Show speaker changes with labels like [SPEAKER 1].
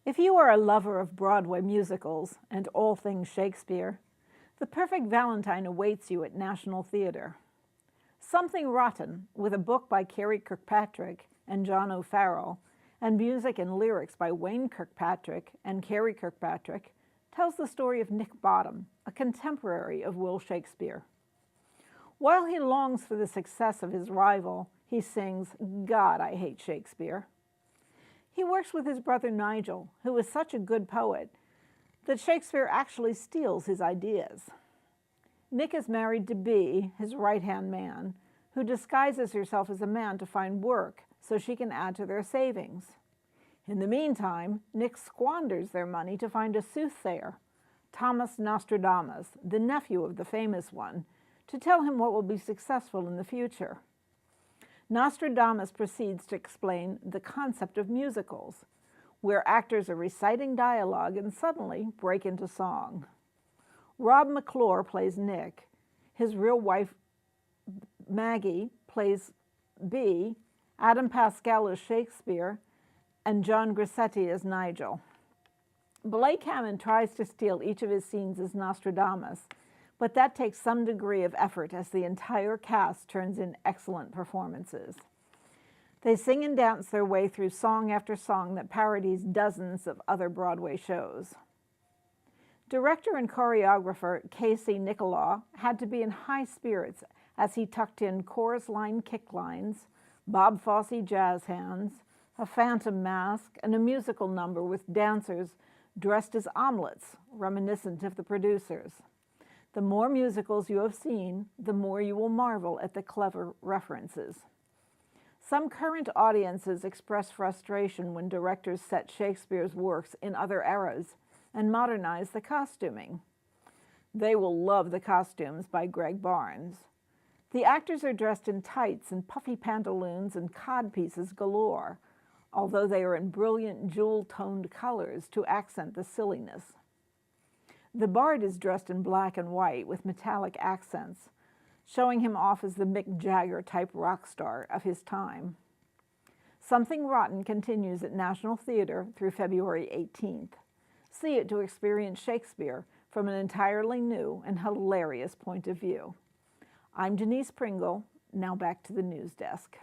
[SPEAKER 1] If you are a lover of Broadway musicals and all things Shakespeare, the perfect Valentine awaits you at National Theatre. Something Rotten, with a book by Carrie Kirkpatrick and John O'Farrell, and music and lyrics by Wayne Kirkpatrick and Carrie Kirkpatrick, tells the story of Nick Bottom, a contemporary of Will Shakespeare. While he longs for the success of his rival, he sings, "God, I hate Shakespeare." He works with his brother Nigel, who is such a good poet that Shakespeare actually steals his ideas. Nick is married to Bea, his right-hand man, who disguises herself as a man to find work so she can add to their savings. In the meantime, Nick squanders their money to find a soothsayer, Thomas Nostradamus, the nephew of the famous one, to tell him what will be successful in the future. Nostradamus proceeds to explain the concept of musicals, where actors are reciting dialogue and suddenly break into song. Rob McClure plays Nick. His real wife, Maggie, plays Bea. Adam Pascal is Shakespeare, and John Grassetti is Nigel. Blake Hammond tries to steal each of his scenes as Nostradamus, but that takes some degree of effort as the entire cast turns in excellent performances. They sing and dance their way through song after song that parodies dozens of other Broadway shows. Director and choreographer Casey Nicholaw had to be in high spirits as he tucked in chorus line kick lines, Bob Fosse jazz hands, a phantom mask, and a musical number with dancers dressed as omelets, reminiscent of the producers. The more musicals you have seen, the more you will marvel at the clever references. Some current audiences express frustration when directors set Shakespeare's works in other eras and modernize the costuming. They will love the costumes by Greg Barnes. The actors are dressed in tights and puffy pantaloons and codpieces galore, although they are in brilliant jewel-toned colors to accent the silliness. The bard is dressed in black and white with metallic accents, showing him off as the Mick Jagger-type rock star of his time. Something Rotten continues at National Theatre through February 18th. See it to experience Shakespeare from an entirely new and hilarious point of view. I'm Denise Pringle. Now back to the news desk.